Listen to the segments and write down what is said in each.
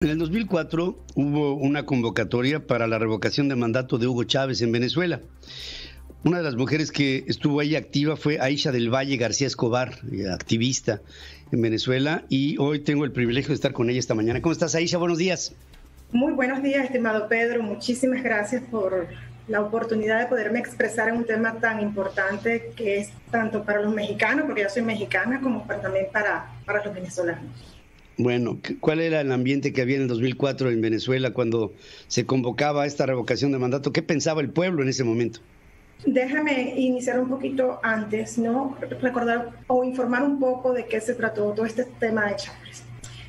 En el 2004 hubo una convocatoria para la revocación de mandato de Hugo Chávez en Venezuela. Una de las mujeres que estuvo ahí activa fue Aisha del Valle García Escobar, activista en Venezuela, y hoy tengo el privilegio de estar con ella esta mañana. ¿Cómo estás, Aisha? Buenos días. Muy buenos días, estimado Pedro. Muchísimas gracias por la oportunidad de poderme expresar en un tema tan importante que es tanto para los mexicanos, porque yo soy mexicana, como también para los venezolanos. Bueno, ¿cuál era el ambiente que había en el 2004 en Venezuela cuando se convocaba esta revocación de mandato? ¿Qué pensaba el pueblo en ese momento? Déjame iniciar un poquito antes, ¿no? Recordar o informar un poco de qué se trató todo este tema de Chávez.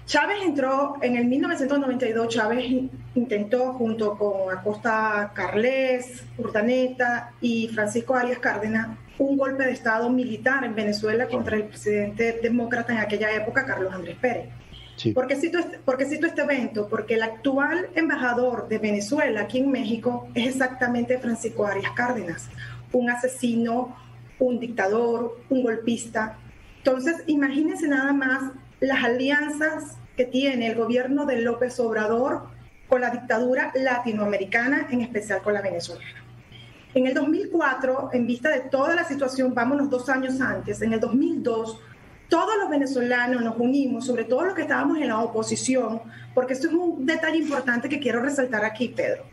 Chávez entró en el 1992, Chávez intentó junto con Acosta Carles, Urdaneta y Francisco Arias Cárdenas un golpe de Estado militar en Venezuela contra el presidente demócrata en aquella época, Carlos Andrés Pérez. Sí. ¿Por qué cito este evento? Porque el actual embajador de Venezuela aquí en México es exactamente Francisco Arias Cárdenas, un asesino, un dictador, un golpista. Entonces, imagínense nada más las alianzas que tiene el gobierno de López Obrador con la dictadura latinoamericana, en especial con la venezolana. En el 2004, en vista de toda la situación, vámonos 2 años antes, en el 2002, todos los venezolanos nos unimos, sobre todo los que estábamos en la oposición, porque esto es un detalle importante que quiero resaltar aquí, Pedro.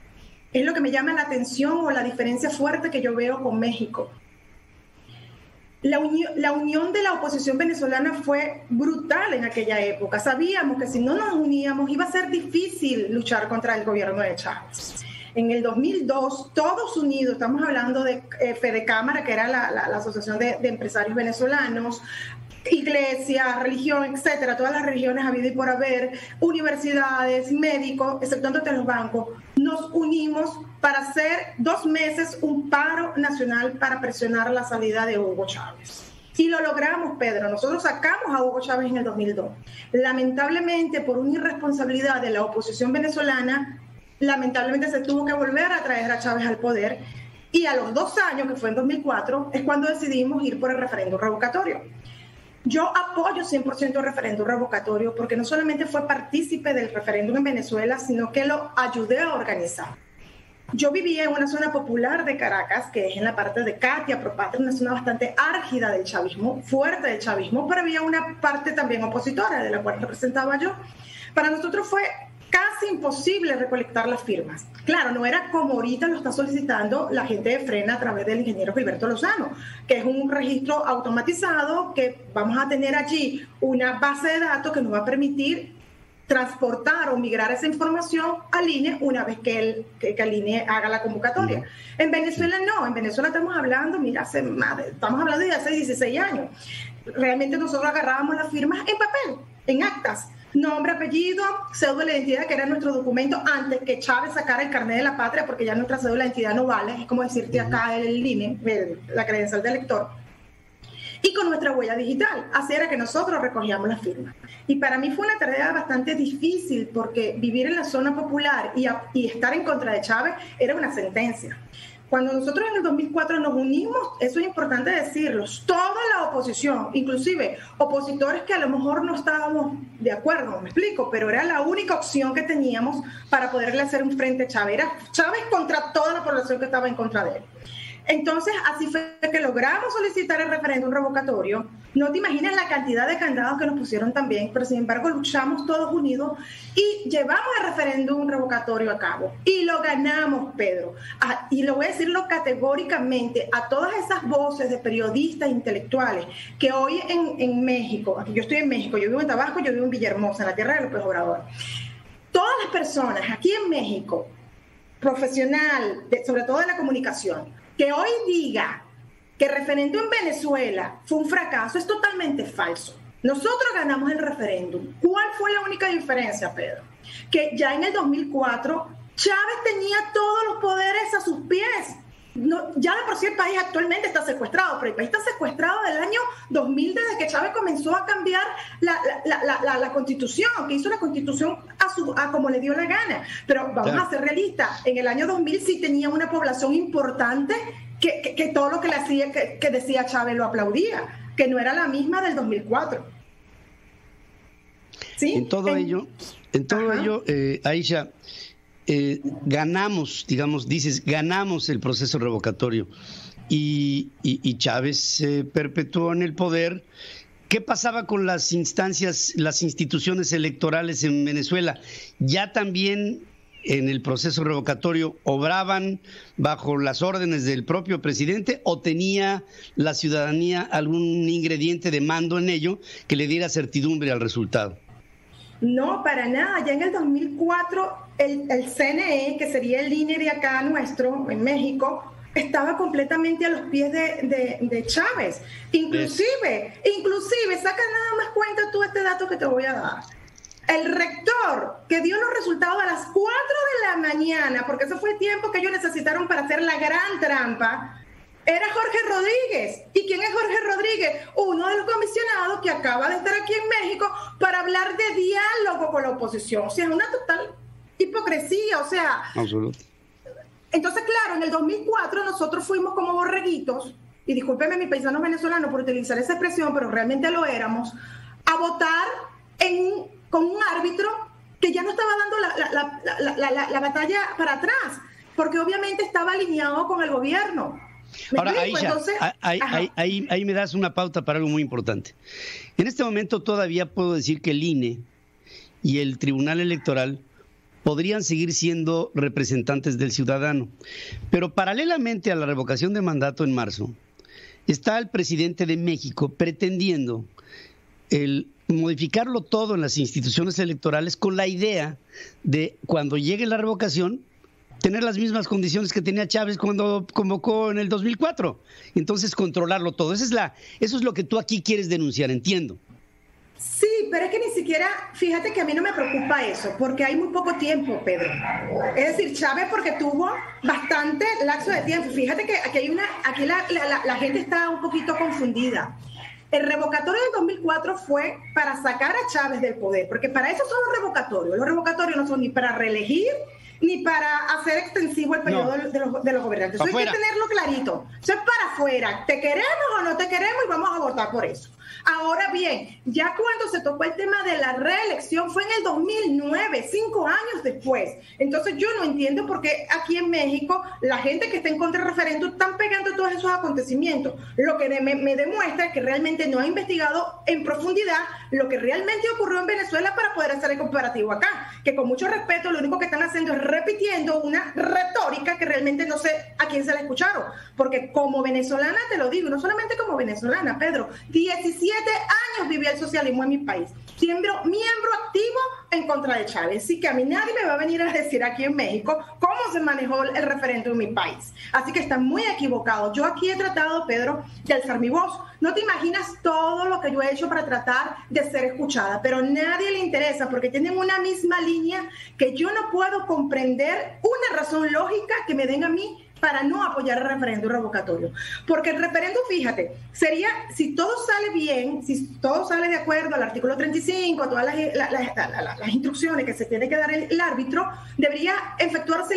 Es lo que me llama la atención o la diferencia fuerte que yo veo con México. La unión de la oposición venezolana fue brutal en aquella época. Sabíamos que si no nos uníamos iba a ser difícil luchar contra el gobierno de Chávez. En el 2002, todos unidos, estamos hablando de Fedecámara, que era la Asociación de Empresarios Venezolanos, iglesia, religión, etcétera, todas las religiones habidas y por haber, universidades, médicos, exceptuando los bancos, nos unimos para hacer 2 meses un paro nacional para presionar la salida de Hugo Chávez. Y lo logramos, Pedro. Nosotros sacamos a Hugo Chávez en el 2002. Lamentablemente, por una irresponsabilidad de la oposición venezolana, lamentablemente se tuvo que volver a traer a Chávez al poder. Y a los 2 años, que fue en 2004, es cuando decidimos ir por el referéndum revocatorio. Yo apoyo 100% el referéndum revocatorio porque no solamente fue partícipe del referéndum en Venezuela, sino que lo ayudé a organizar. Yo vivía en una zona popular de Caracas, que es en la parte de Catia, Propatria, una zona bastante álgida del chavismo, fuerte del chavismo, pero había una parte también opositora, de la cual representaba yo. Para nosotros fue casi imposible recolectar las firmas. Claro, no era como ahorita lo está solicitando la gente de Frena a través del ingeniero Gilberto Lozano, que es un registro automatizado que vamos a tener allí una base de datos que nos va a permitir transportar o migrar esa información al INE una vez que el INE haga la convocatoria. En Venezuela no, en Venezuela estamos hablando, mira, estamos hablando de hace 16 años. Realmente nosotros agarrábamos las firmas en papel, en actas. Nombre, apellido, cédula de identidad, que era nuestro documento antes que Chávez sacara el carnet de la patria, porque ya nuestra cédula de identidad no vale, es como decirte acá el INE, la credencial de elector, y con nuestra huella digital. Así era que nosotros recogíamos las firmas. Y para mí fue una tarea bastante difícil, porque vivir en la zona popular y estar en contra de Chávez era una sentencia. Cuando nosotros en el 2004 nos unimos, eso es importante decirlo, toda la oposición, inclusive opositores que a lo mejor no estábamos de acuerdo, me explico, pero era la única opción que teníamos para poderle hacer un frente a Chávez. Era Chávez contra toda la población que estaba en contra de él. Entonces, así fue que logramos solicitar el referéndum revocatorio. No te imaginas la cantidad de candados que nos pusieron también, pero sin embargo luchamos todos unidos y llevamos el referéndum revocatorio a cabo. Y lo ganamos, Pedro. Y lo voy a decirlo categóricamente a todas esas voces de periodistas intelectuales que hoy en México, aquí yo estoy en México, yo vivo en Tabasco, yo vivo en Villahermosa, en la tierra de López Obrador. Todas las personas aquí en México, profesional, sobre todo de la comunicación, que hoy diga que el referéndum en Venezuela fue un fracaso es totalmente falso. Nosotros ganamos el referéndum. ¿Cuál fue la única diferencia, Pedro? Que ya en el 2004 Chávez tenía todos los poderes a sus pies. No, ya de por sí el país actualmente está secuestrado, pero el país está secuestrado del año 2000, desde que Chávez comenzó a cambiar la constitución, que hizo la constitución a como le dio la gana. Pero vamos a ser realistas, en el año 2000 sí tenía una población importante que todo lo que decía Chávez lo aplaudía, que no era la misma del 2004. ¿Sí? En todo ello, En todo ello, Aisha, ganamos, digamos, ganamos el proceso revocatorio y Chávez se perpetuó en el poder. ¿Qué pasaba con las instituciones electorales en Venezuela? ¿Ya también en el proceso revocatorio obraban bajo las órdenes del propio presidente o tenía la ciudadanía algún ingrediente de mando en ello que le diera certidumbre al resultado? No, para nada. Ya en el 2004 el CNE, que sería el INE de acá nuestro, en México, estaba completamente a los pies de Chávez. Inclusive, saca nada más cuenta tú este dato que te voy a dar. El rector que dio los resultados a las 4 de la mañana, porque ese fue el tiempo que ellos necesitaron para hacer la gran trampa, era Jorge Rodríguez. ¿Y quién es Jorge Rodríguez? Uno de los comisionados que acaba de estar aquí en México para hablar de diálogo con la oposición. O sea, es una total hipocresía, o sea... Absoluto. Entonces, claro, en el 2004 nosotros fuimos como borreguitos, y discúlpenme mis paisanos venezolanos por utilizar esa expresión, pero realmente lo éramos, a votar con un árbitro que ya no estaba dando la batalla para atrás, porque obviamente estaba alineado con el gobierno. Ahora, Aisha, entonces, ahí me das una pauta para algo muy importante. En este momento todavía puedo decir que el INE y el Tribunal Electoral podrían seguir siendo representantes del ciudadano. Pero paralelamente a la revocación de mandato en marzo, está el presidente de México pretendiendo el modificarlo todo en las instituciones electorales con la idea de, cuando llegue la revocación, tener las mismas condiciones que tenía Chávez cuando convocó en el 2004. Entonces, controlarlo todo. Eso es lo que tú aquí quieres denunciar, entiendo. Sí, pero es que ni siquiera, fíjate que a mí no me preocupa eso, porque hay muy poco tiempo, Pedro. Es decir, Chávez porque tuvo bastante lapso de tiempo. Fíjate que aquí la gente está un poquito confundida. El revocatorio del 2004 fue para sacar a Chávez del poder, porque para eso son los revocatorios. Los revocatorios no son ni para reelegir, ni para hacer extensivo el periodo de los gobernantes. Eso hay que tenerlo clarito. Eso es para afuera. ¿Te queremos o no te queremos? Y vamos a votar por eso. Ahora bien, ya cuando se tocó el tema de la reelección fue en el 2009, 5 años después. Entonces yo no entiendo por qué aquí en México la gente que está en contra del referéndum están pegando todos esos acontecimientos. Lo que me demuestra es que realmente no ha investigado en profundidad lo que realmente ocurrió en Venezuela para poder hacer el comparativo acá. Que con mucho respeto lo único que están haciendo es repitiendo una retórica que realmente no sé a quién se la escucharon. Porque como venezolana te lo digo, no solamente como venezolana, Pedro, 17 años viví el socialismo en mi país, miembro activo en contra de Chávez, así que a mí nadie me va a venir a decir aquí en México cómo se manejó el referéndum en mi país, así que están muy equivocados. Yo aquí he tratado, Pedro, de alzar mi voz. No te imaginas todo lo que yo he hecho para tratar de ser escuchada, pero a nadie le interesa porque tienen una misma línea que yo no puedo comprender una razón lógica que me den a mí para no apoyar el referéndum revocatorio. Porque el referéndum, fíjate, sería, si todo sale bien, si todo sale de acuerdo al artículo 35, a todas las instrucciones que se tiene que dar el árbitro, debería efectuarse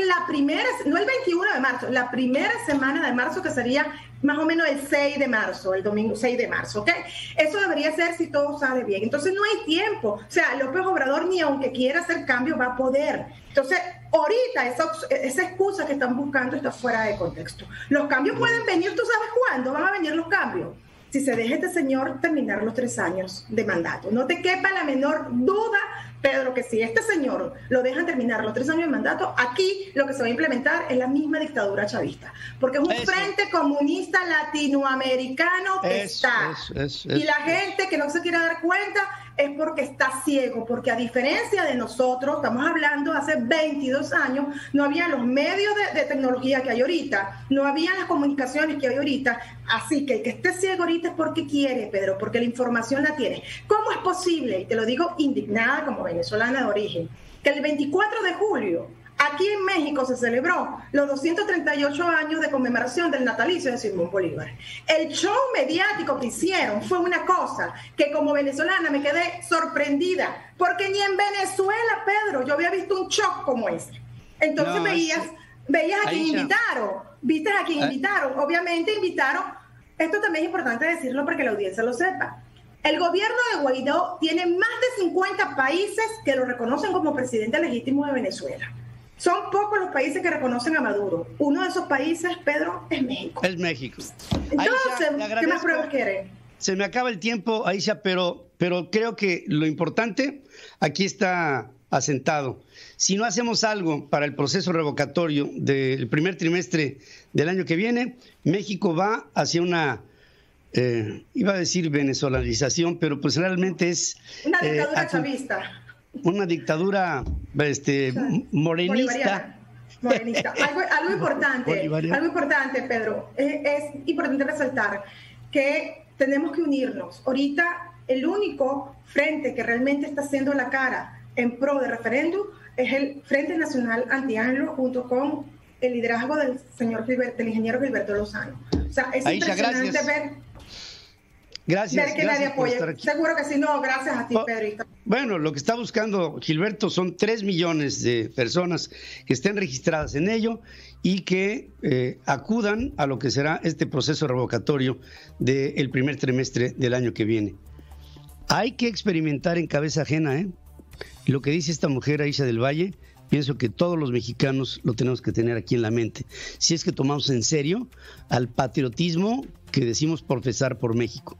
no el 21 de marzo, la primera semana de marzo, que sería más o menos el 6 de marzo, el domingo 6 de marzo, ¿ok? Eso debería ser si todo sale bien. Entonces no hay tiempo. O sea, López Obrador, ni aunque quiera hacer cambio, va a poder. Entonces, ahorita esa excusa que están buscando está fuera de contexto. Los cambios pueden venir, ¿tú sabes cuándo van a venir los cambios? Si se deja este señor terminar los 3 años de mandato. No te quepa la menor duda, Pedro, que si este señor lo dejan terminar los 3 años de mandato, aquí lo que se va a implementar es la misma dictadura chavista. Porque es un frente comunista latinoamericano que está. Y la gente que no se quiere dar cuenta es porque está ciego, porque a diferencia de nosotros, estamos hablando hace 22 años, no había los medios de tecnología que hay ahorita, no había las comunicaciones que hay ahorita, así que el que esté ciego ahorita es porque quiere, Pedro, porque la información la tiene. ¿Cómo es posible? Y te lo digo indignada como venezolana de origen, que el 24 de julio aquí en México se celebró los 238 años de conmemoración del natalicio de Simón Bolívar. El show mediático que hicieron fue una cosa que como venezolana me quedé sorprendida, porque ni en Venezuela, Pedro, yo había visto un show como ese. Entonces veías a quien invitaron, viste a quien invitaron, obviamente invitaron, esto también es importante decirlo para que la audiencia lo sepa. El gobierno de Guaidó tiene más de 50 países que lo reconocen como presidente legítimo de Venezuela. Son pocos los países que reconocen a Maduro. Uno de esos países, Pedro, es México. Es México. Entonces, ¿qué más pruebas quieren? Se me acaba el tiempo, Aisha, pero creo que lo importante aquí está asentado. Si no hacemos algo para el proceso revocatorio del primer trimestre del año que viene, México va hacia una, iba a decir venezolanización, pero pues realmente es... Una dictadura chavista. Una dictadura morenista. Morenista. Algo importante, Pedro. Es importante resaltar que tenemos que unirnos. Ahorita el único frente que realmente está haciendo la cara en pro de referéndum es el Frente Nacional Anti-ANLO, junto con el liderazgo del ingeniero Gilberto Lozano. O sea, es impresionante ver que nadie apoya. Seguro que sí, no, gracias a ti, Pedro. Bueno, lo que está buscando Gilberto son 3 millones de personas que estén registradas en ello y que acudan a lo que será este proceso revocatorio del primer trimestre del año que viene. Hay que experimentar en cabeza ajena, ¿eh? Lo que dice esta mujer, Aisha del Valle, pienso que todos los mexicanos lo tenemos que tener aquí en la mente, si es que tomamos en serio al patriotismo que decimos profesar por México.